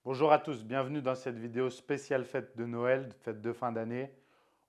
Bonjour à tous, bienvenue dans cette vidéo spéciale fête de Noël, fête de fin d'année.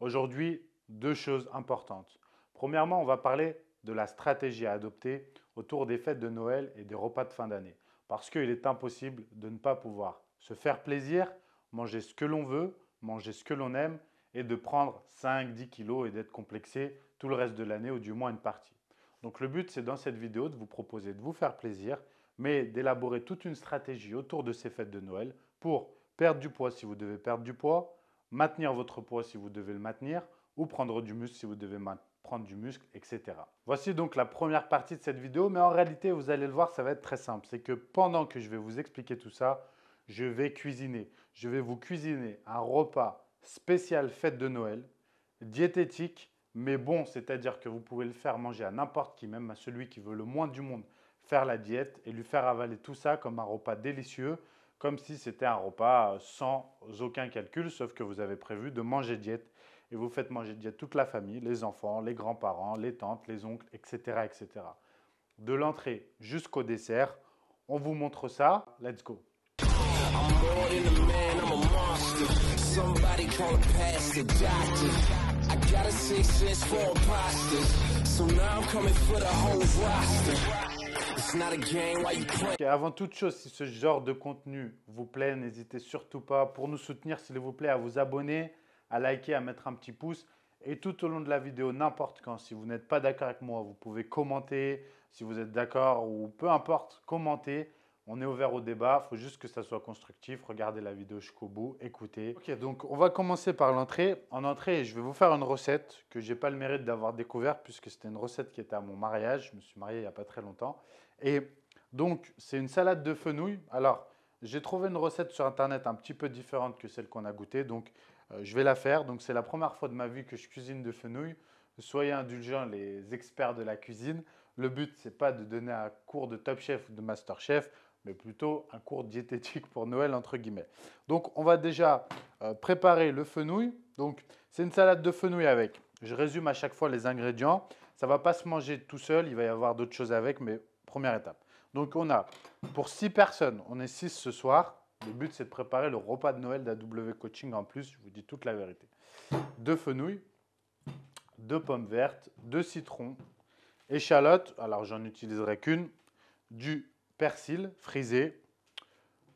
Aujourd'hui, deux choses importantes. Premièrement, on va parler de la stratégie à adopter autour des fêtes de Noël et des repas de fin d'année. Parce qu'il est impossible de ne pas pouvoir se faire plaisir, manger ce que l'on veut, manger ce que l'on aime et de prendre 5-10 kilos et d'être complexé tout le reste de l'année ou du moins une partie. Donc le but, c'est dans cette vidéo de vous proposer de vous faire plaisir, mais d'élaborer toute une stratégie autour de ces fêtes de Noël pour perdre du poids si vous devez perdre du poids, maintenir votre poids si vous devez le maintenir, ou prendre du muscle si vous devez prendre du muscle, etc. Voici donc la première partie de cette vidéo, mais en réalité, vous allez le voir, ça va être très simple. C'est que pendant que je vais vous expliquer tout ça, je vais cuisiner. Je vais vous cuisiner un repas spécial fête de Noël, diététique, mais bon, c'est-à-dire que vous pouvez le faire manger à n'importe qui, même à celui qui veut le moins du monde faire la diète et lui faire avaler tout ça comme un repas délicieux, comme si c'était un repas sans aucun calcul, sauf que vous avez prévu de manger diète et vous faites manger diète toute la famille, les enfants, les grands-parents, les tantes, les oncles, etc., etc. De l'entrée jusqu'au dessert, on vous montre ça. Let's go. I'm more than a man, I'm a monster. Somebody call a pastor, doctor. I got a sixth sense for imposters. So now I'm coming for the whole roster. It's not a game, why you play? Et avant toute chose, si ce genre de contenu vous plaît, n'hésitez surtout pas pour nous soutenir, s'il vous plaît, à vous abonner, à liker, à mettre un petit pouce. Et tout au long de la vidéo, n'importe quand, si vous n'êtes pas d'accord avec moi, vous pouvez commenter. Si vous êtes d'accord ou peu importe, commentez. On est ouvert au débat, il faut juste que ça soit constructif. Regardez la vidéo jusqu'au bout, écoutez. Ok, donc on va commencer par l'entrée. En entrée, je vais vous faire une recette que je n'ai pas le mérite d'avoir découverte puisque c'était une recette qui était à mon mariage. Je me suis marié il n'y a pas très longtemps. Et donc, c'est une salade de fenouil. Alors, j'ai trouvé une recette sur Internet un petit peu différente que celle qu'on a goûtée. Donc, je vais la faire. Donc, c'est la première fois de ma vie que je cuisine de fenouil. Soyez indulgents, les experts de la cuisine. Le but, ce n'est pas de donner un cours de Top Chef ou de Master Chef, mais plutôt un cours diététique pour Noël, entre guillemets. Donc, on va déjà préparer le fenouil. Donc, c'est une salade de fenouil avec. Je résume à chaque fois les ingrédients. Ça ne va pas se manger tout seul. Il va y avoir d'autres choses avec, mais première étape. Donc, on a pour 6 personnes, on est 6 ce soir. Le but, c'est de préparer le repas de Noël d'AW Coaching en plus. Je vous dis toute la vérité. 2 fenouils, 2 pommes vertes, 2 citrons, échalotes. Alors, j'en utiliserai qu'une. Du persil frisé,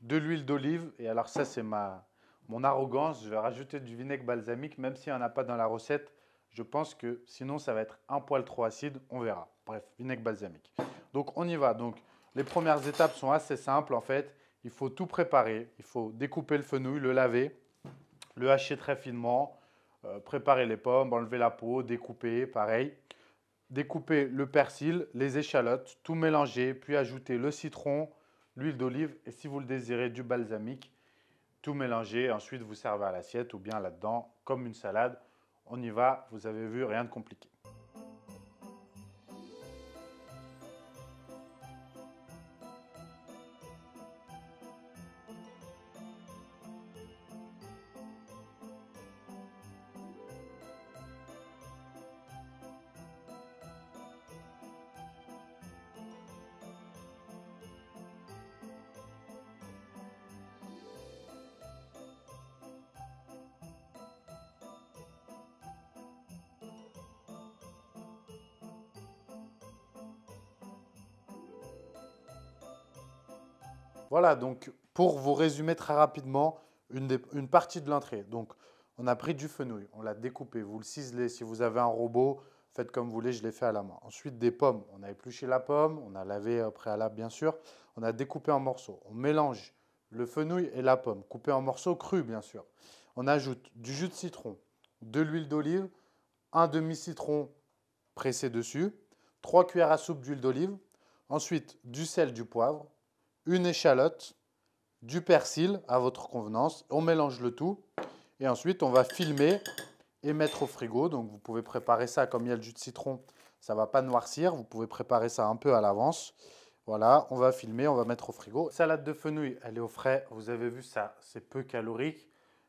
de l'huile d'olive. Et alors, ça, c'est mon arrogance. Je vais rajouter du vinaigre balsamique, même s'il n'y en a pas dans la recette. Je pense que sinon, ça va être un poil trop acide. On verra. Bref, vinaigre balsamique. Donc, on y va. Donc, les premières étapes sont assez simples en fait. Il faut tout préparer. Il faut découper le fenouil, le laver, le hacher très finement, préparer les pommes, enlever la peau, découper, pareil. Découper le persil, les échalotes, tout mélanger, puis ajouter le citron, l'huile d'olive et si vous le désirez, du balsamique. Tout mélanger. Ensuite, vous servez à l'assiette ou bien là-dedans, comme une salade. On y va. Vous avez vu, rien de compliqué. Voilà, donc pour vous résumer très rapidement, une partie de l'entrée. Donc, on a pris du fenouil, on l'a découpé, vous le ciselez. Si vous avez un robot, faites comme vous voulez, je l'ai fait à la main. Ensuite, des pommes. On a épluché la pomme, on a lavé au préalable, bien sûr. On a découpé en morceaux. On mélange le fenouil et la pomme, coupé en morceaux crus, bien sûr. On ajoute du jus de citron, de l'huile d'olive, un demi-citron pressé dessus, 3 cuillères à soupe d'huile d'olive, ensuite du sel, du poivre, une échalote, du persil à votre convenance. On mélange le tout et ensuite on va filmer et mettre au frigo. Donc vous pouvez préparer ça comme il y a le jus de citron, ça ne va pas noircir. Vous pouvez préparer ça un peu à l'avance. Voilà, on va filmer, on va mettre au frigo. Salade de fenouil, elle est au frais. Vous avez vu ça, c'est peu calorique.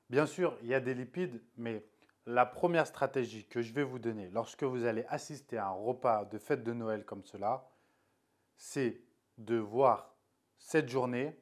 Bien sûr, il y a des lipides, mais la première stratégie que je vais vous donner lorsque vous allez assister à un repas de fête de Noël comme cela, c'est de voir cette journée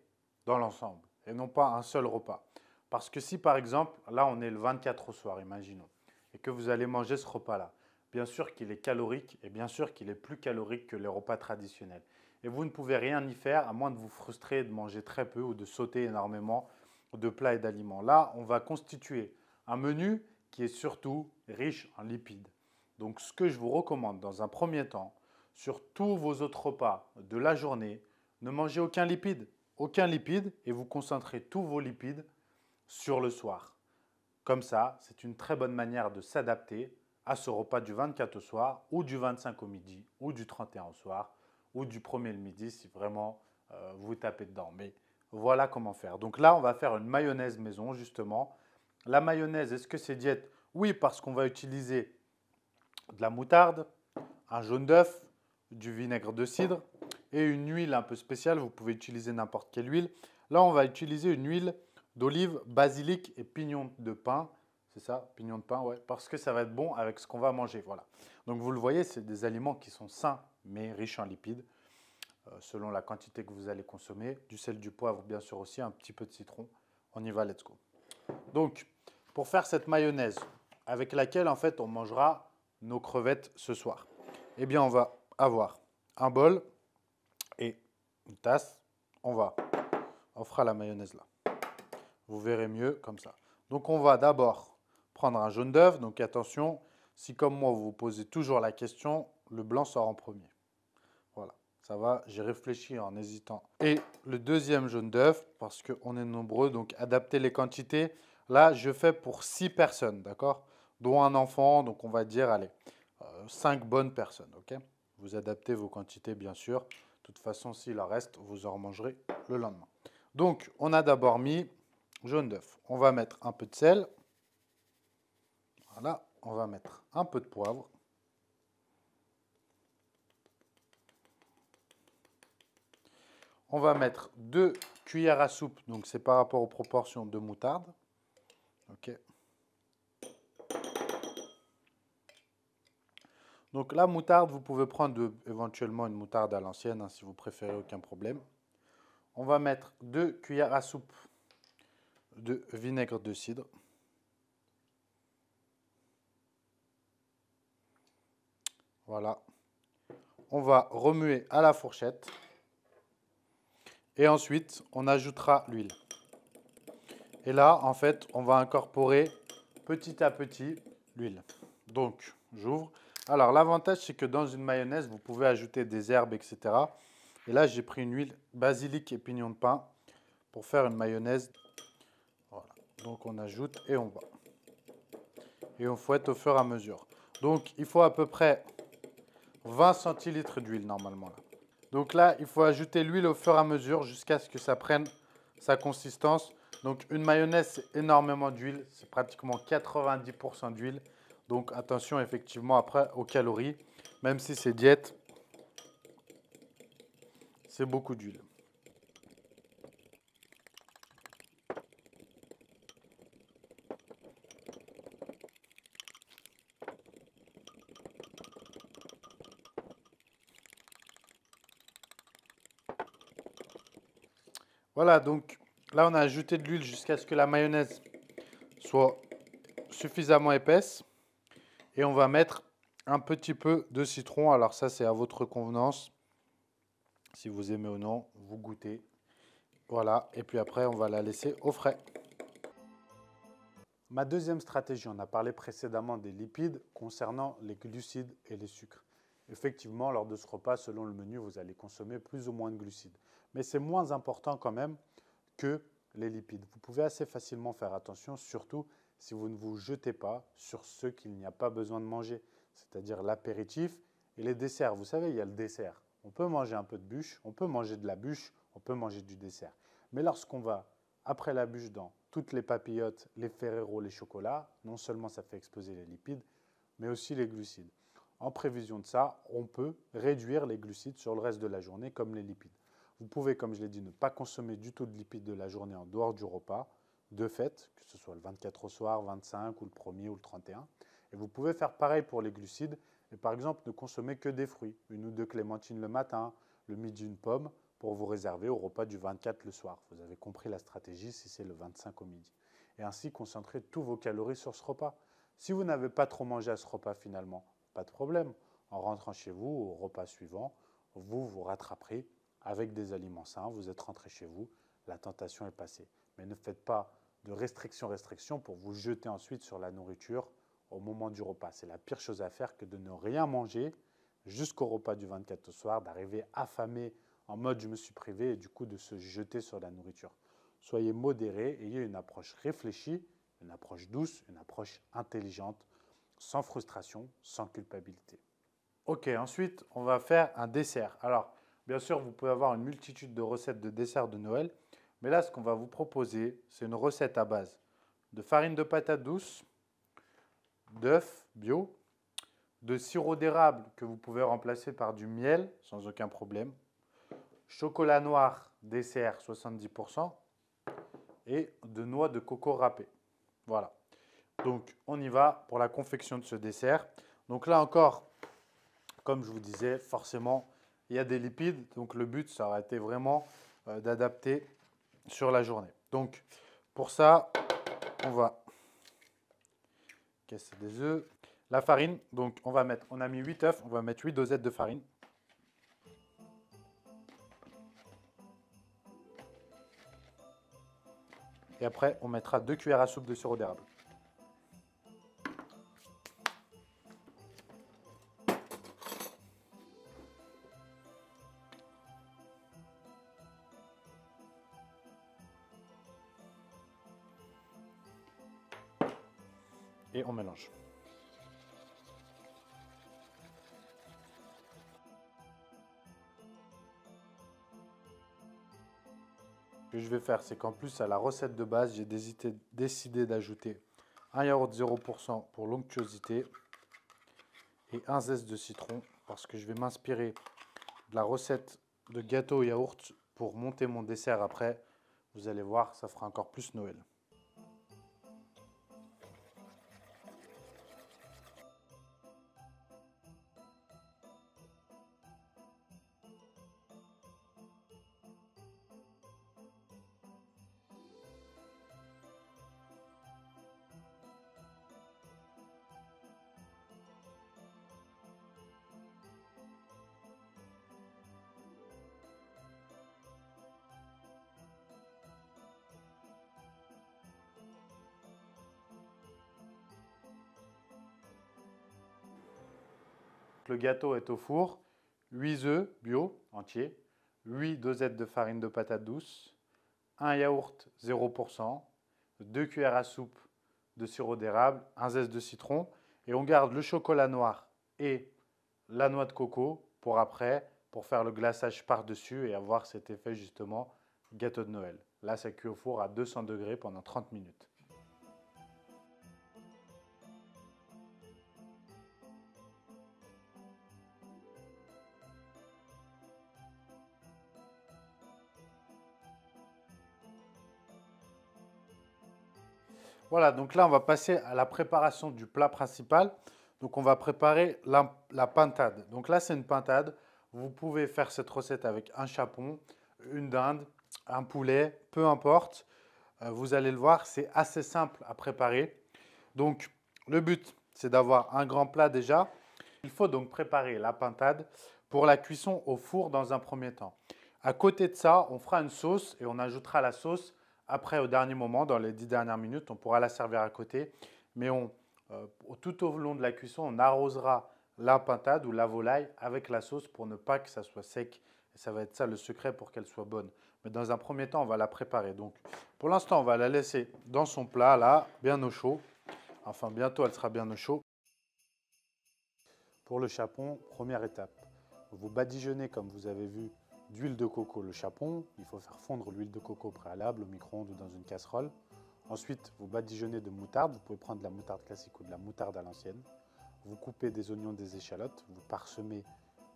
dans l'ensemble. et non pas un seul repas. Parce que si par exemple, là on est le 24 au soir, imaginons, et que vous allez manger ce repas-là, bien sûr qu'il est calorique et bien sûr qu'il est plus calorique que les repas traditionnels. Et vous ne pouvez rien y faire à moins de vous frustrer de manger très peu ou de sauter énormément de plats et d'aliments. Là, on va constituer un menu qui est surtout riche en lipides. Donc ce que je vous recommande dans un premier temps, sur tous vos autres repas de la journée, ne mangez aucun lipide et vous concentrez tous vos lipides sur le soir. Comme ça, c'est une très bonne manière de s'adapter à ce repas du 24 au soir, ou du 25 au midi, ou du 31 au soir, ou du 1er le midi si vraiment vous tapez dedans. Mais voilà comment faire. Donc là, on va faire une mayonnaise maison, justement. La mayonnaise, est-ce que c'est diète? Oui, parce qu'on va utiliser de la moutarde, un jaune d'œuf, du vinaigre de cidre et une huile un peu spéciale. Vous pouvez utiliser n'importe quelle huile. Là, on va utiliser une huile d'olive, basilic et pignon de pain. C'est ça, pignon de pain, ouais, parce que ça va être bon avec ce qu'on va manger. Voilà. Donc vous le voyez, c'est des aliments qui sont sains mais riches en lipides, selon la quantité que vous allez consommer. Du sel, du poivre, bien sûr aussi, un petit peu de citron. On y va, let's go. Donc, pour faire cette mayonnaise avec laquelle en fait on mangera nos crevettes ce soir, eh bien on va avoir un bol et une tasse. On fera la mayonnaise là. Vous verrez mieux comme ça. Donc on va d'abord prendre un jaune d'œuf. Donc attention, si comme moi vous vous posez toujours la question, le blanc sort en premier. Voilà, ça va, j'ai réfléchi en hésitant. Et le deuxième jaune d'œuf, parce qu'on est nombreux, donc adaptez les quantités. Là, je fais pour 6 personnes, d'accord? Dont un enfant, donc on va dire, allez, 5 bonnes personnes, ok? Vous adaptez vos quantités, bien sûr. De toute façon, s'il en reste, vous en mangerez le lendemain. Donc, on a d'abord mis jaune d'œuf. On va mettre un peu de sel. Voilà, on va mettre un peu de poivre. On va mettre 2 cuillères à soupe, donc c'est par rapport aux proportions de moutarde. Ok. Donc la moutarde, vous pouvez prendre éventuellement une moutarde à l'ancienne, hein, si vous préférez, aucun problème. On va mettre 2 cuillères à soupe de vinaigre de cidre. Voilà. On va remuer à la fourchette. Et ensuite, on ajoutera l'huile. Et là, en fait, on va incorporer petit à petit l'huile. Donc, j'ouvre. Alors, l'avantage, c'est que dans une mayonnaise, vous pouvez ajouter des herbes, etc. Et là, j'ai pris une huile basilic et pignon de pain pour faire une mayonnaise. Voilà. Donc, on ajoute et on va. Et on fouette au fur et à mesure. Donc, il faut à peu près 20 centilitres d'huile normalement là. Donc là, il faut ajouter l'huile au fur et à mesure jusqu'à ce que ça prenne sa consistance. Donc une mayonnaise, c'est énormément d'huile. C'est pratiquement 90% d'huile. Donc attention effectivement après aux calories. Même si c'est diète, c'est beaucoup d'huile. Voilà, donc là on a ajouté de l'huile jusqu'à ce que la mayonnaise soit suffisamment épaisse. Et on va mettre un petit peu de citron. Alors ça, c'est à votre convenance. Si vous aimez ou non, vous goûtez. Voilà, et puis après, on va la laisser au frais. Ma deuxième stratégie, on a parlé précédemment des lipides concernant les glucides et les sucres. Effectivement, lors de ce repas, selon le menu, vous allez consommer plus ou moins de glucides. Mais c'est moins important quand même que les lipides. Vous pouvez assez facilement faire attention, surtout si vous ne vous jetez pas sur ce qu'il n'y a pas besoin de manger, c'est-à-dire l'apéritif et les desserts. Vous savez, il y a le dessert. On peut manger un peu de bûche, on peut manger de la bûche, on peut manger du dessert. Mais lorsqu'on va, après la bûche, dans toutes les papillotes, les Ferrero, les chocolats, non seulement ça fait exploser les lipides, mais aussi les glucides. En prévision de ça, on peut réduire les glucides sur le reste de la journée comme les lipides. Vous pouvez, comme je l'ai dit, ne pas consommer du tout de lipides de la journée en dehors du repas, de fait, que ce soit le 24 au soir, 25 ou le 1er ou le 31. Et vous pouvez faire pareil pour les glucides et par exemple ne consommer que des fruits, une ou deux clémentines le matin, le midi une pomme, pour vous réserver au repas du 24 le soir. Vous avez compris la stratégie si c'est le 25 au midi. Et ainsi concentrer tous vos calories sur ce repas. Si vous n'avez pas trop mangé à ce repas finalement, pas de problème. En rentrant chez vous, au repas suivant, vous vous rattraperez avec des aliments sains. Vous êtes rentré chez vous, la tentation est passée. Mais ne faites pas de restriction pour vous jeter ensuite sur la nourriture au moment du repas. C'est la pire chose à faire que de ne rien manger jusqu'au repas du 24 au soir, d'arriver affamé en mode je me suis privé et du coup de se jeter sur la nourriture. Soyez modérés, ayez une approche réfléchie, une approche douce, une approche intelligente, sans frustration, sans culpabilité. Ok, ensuite on va faire un dessert. Alors, bien sûr, vous pouvez avoir une multitude de recettes de desserts de Noël, mais là, ce qu'on va vous proposer, c'est une recette à base de farine de patate douce, d'œufs bio, de sirop d'érable que vous pouvez remplacer par du miel sans aucun problème, chocolat noir dessert 70% et de noix de coco râpées. Voilà. Donc, on y va pour la confection de ce dessert. Donc là encore, comme je vous disais, forcément, il y a des lipides. Donc, le but, ça aurait été vraiment d'adapter sur la journée. Donc, pour ça, on va casser des œufs. La farine, donc on a mis 8 œufs, on va mettre 8 dosettes de farine. Et après, on mettra 2 cuillères à soupe de sirop d'érable. Et on mélange. Ce que je vais faire, c'est qu'en plus, à la recette de base, j'ai décidé d'ajouter un yaourt 0% pour l'onctuosité et un zeste de citron parce que je vais m'inspirer de la recette de gâteau au yaourt pour monter mon dessert après. Vous allez voir, ça fera encore plus Noël. Le gâteau est au four, 8 œufs bio entiers, 8 dosettes de farine de patate douce, un yaourt 0%, 2 cuillères à soupe de sirop d'érable, un zeste de citron et on garde le chocolat noir et la noix de coco pour après, pour faire le glaçage par-dessus et avoir cet effet justement gâteau de Noël. Là, ça cuit au four à 200 degrés pendant 30 minutes. Voilà, donc là, on va passer à la préparation du plat principal. Donc, on va préparer la pintade. Donc là, c'est une pintade. Vous pouvez faire cette recette avec un chapon, une dinde, un poulet, peu importe. Vous allez le voir, c'est assez simple à préparer. Donc, le but, c'est d'avoir un grand plat déjà. Il faut donc préparer la pintade pour la cuisson au four dans un premier temps. À côté de ça, on fera une sauce et on ajoutera la sauce après au dernier moment, dans les 10 dernières minutes. On pourra la servir à côté. Mais tout au long de la cuisson, on arrosera la pintade ou la volaille avec la sauce pour ne pas que ça soit sec. Et ça va être ça le secret pour qu'elle soit bonne. Mais dans un premier temps, on va la préparer. Donc, pour l'instant, on va la laisser dans son plat, là, bien au chaud. Enfin, bientôt, elle sera bien au chaud. Pour le chapon, première étape. Vous badigeonnez, comme vous avez vu, d'huile de coco le chapon. Il faut faire fondre l'huile de coco au préalable au micro-ondes ou dans une casserole. Ensuite, vous badigeonnez de moutarde. Vous pouvez prendre de la moutarde classique ou de la moutarde à l'ancienne. Vous coupez des oignons, des échalotes. Vous parsemez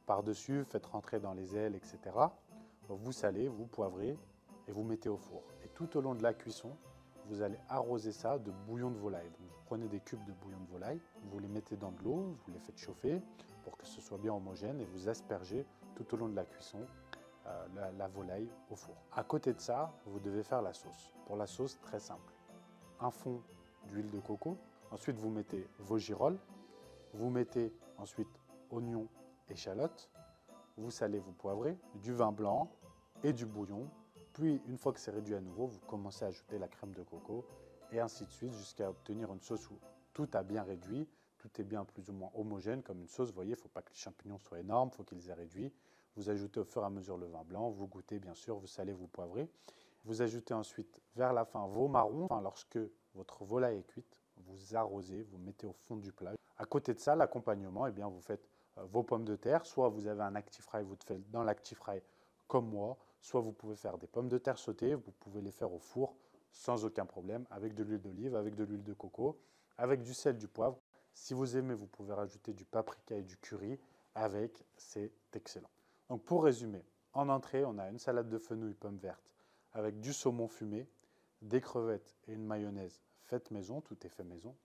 par-dessus, faites rentrer dans les ailes, etc. Vous salez, vous poivrez et vous mettez au four. Et tout au long de la cuisson, vous allez arroser ça de bouillon de volaille. Donc, vous prenez des cubes de bouillon de volaille, vous les mettez dans de l'eau, vous les faites chauffer pour que ce soit bien homogène et vous aspergez tout au long de la cuisson la volaille au four. À côté de ça, vous devez faire la sauce. Pour la sauce, très simple. Un fond d'huile de coco. Ensuite, vous mettez vos girolles. Vous mettez ensuite oignons, échalotes. Vous salez, vous poivrez, du vin blanc et du bouillon. Puis, une fois que c'est réduit à nouveau, vous commencez à ajouter la crème de coco et ainsi de suite jusqu'à obtenir une sauce où tout a bien réduit, tout est bien plus ou moins homogène comme une sauce. Vous voyez, il ne faut pas que les champignons soient énormes, il faut qu'ils aient réduit. Vous ajoutez au fur et à mesure le vin blanc, vous goûtez bien sûr, vous salez, vous poivrez. Vous ajoutez ensuite vers la fin vos marrons. Enfin, lorsque votre volaille est cuite, vous arrosez, vous mettez au fond du plat. À côté de ça, l'accompagnement, eh bien, vous faites vos pommes de terre. Soit vous avez un ActiFry, vous le faites dans l'ActiFry comme moi. Soit vous pouvez faire des pommes de terre sautées, vous pouvez les faire au four sans aucun problème, avec de l'huile d'olive, avec de l'huile de coco, avec du sel, du poivre. Si vous aimez, vous pouvez rajouter du paprika et du curry avec, c'est excellent. Donc pour résumer, en entrée, on a une salade de fenouil pommes vertes avec du saumon fumé, des crevettes et une mayonnaise faite maison, tout est fait maison.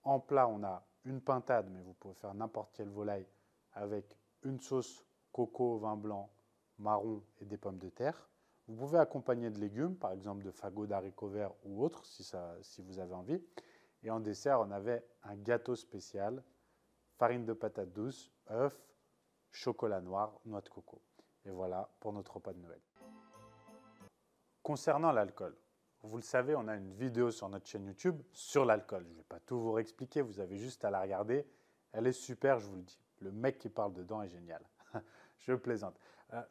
En plat, on a une pintade, mais vous pouvez faire n'importe quelle volaille avec une sauce coco, vin blanc, marron et des pommes de terre. Vous pouvez accompagner de légumes, par exemple de fagots d'haricots verts ou autres, si vous avez envie. Et en dessert, on avait un gâteau spécial, farine de patate douce, œufs, chocolat noir, noix de coco. Et voilà pour notre repas de Noël. Concernant l'alcool, vous le savez, on a une vidéo sur notre chaîne YouTube sur l'alcool. Je ne vais pas tout vous réexpliquer, vous avez juste à la regarder. Elle est super, je vous le dis. Le mec qui parle dedans est génial. Je plaisante.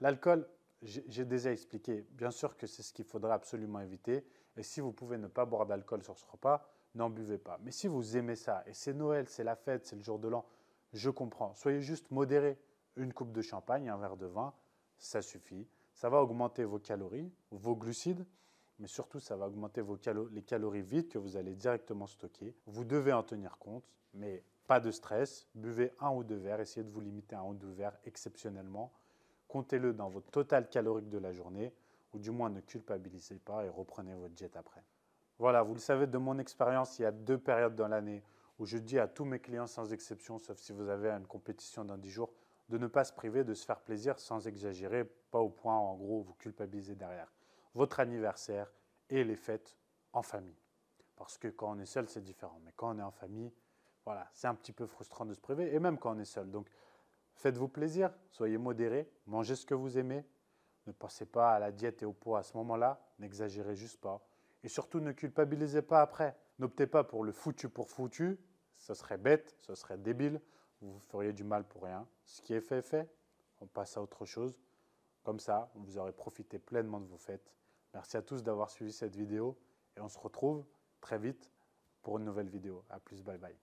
L'alcool, j'ai déjà expliqué. Bien sûr que c'est ce qu'il faudra absolument éviter. Et si vous pouvez ne pas boire d'alcool sur ce repas, n'en buvez pas. Mais si vous aimez ça, et c'est Noël, c'est la fête, c'est le jour de l'an, je comprends. Soyez juste modéré. Une coupe de champagne, un verre de vin, ça suffit. Ça va augmenter vos calories, vos glucides, mais surtout, ça va augmenter les calories vides que vous allez directement stocker. Vous devez en tenir compte, mais pas de stress. Buvez un ou deux verres, essayez de vous limiter à un ou deux verres exceptionnellement. Comptez-le dans votre total calorique de la journée, ou du moins ne culpabilisez pas et reprenez votre diète après. Voilà, vous le savez, de mon expérience, il y a 2 périodes dans l'année où je dis à tous mes clients sans exception, sauf si vous avez une compétition dans 10 jours, de ne pas se priver, de se faire plaisir sans exagérer, pas au point, en gros, vous culpabiliser derrière. Votre anniversaire et les fêtes en famille. Parce que quand on est seul, c'est différent. Mais quand on est en famille, voilà, c'est un petit peu frustrant de se priver, et même quand on est seul. Donc, faites-vous plaisir, soyez modérés, mangez ce que vous aimez. Ne pensez pas à la diète et au poids à ce moment-là, n'exagérez juste pas. Et surtout, ne culpabilisez pas après. N'optez pas pour le foutu pour foutu, ce serait bête, ce serait débile, vous feriez du mal pour rien. Ce qui est fait est fait, on passe à autre chose. Comme ça, vous aurez profité pleinement de vos fêtes. Merci à tous d'avoir suivi cette vidéo et on se retrouve très vite pour une nouvelle vidéo. A plus, bye bye.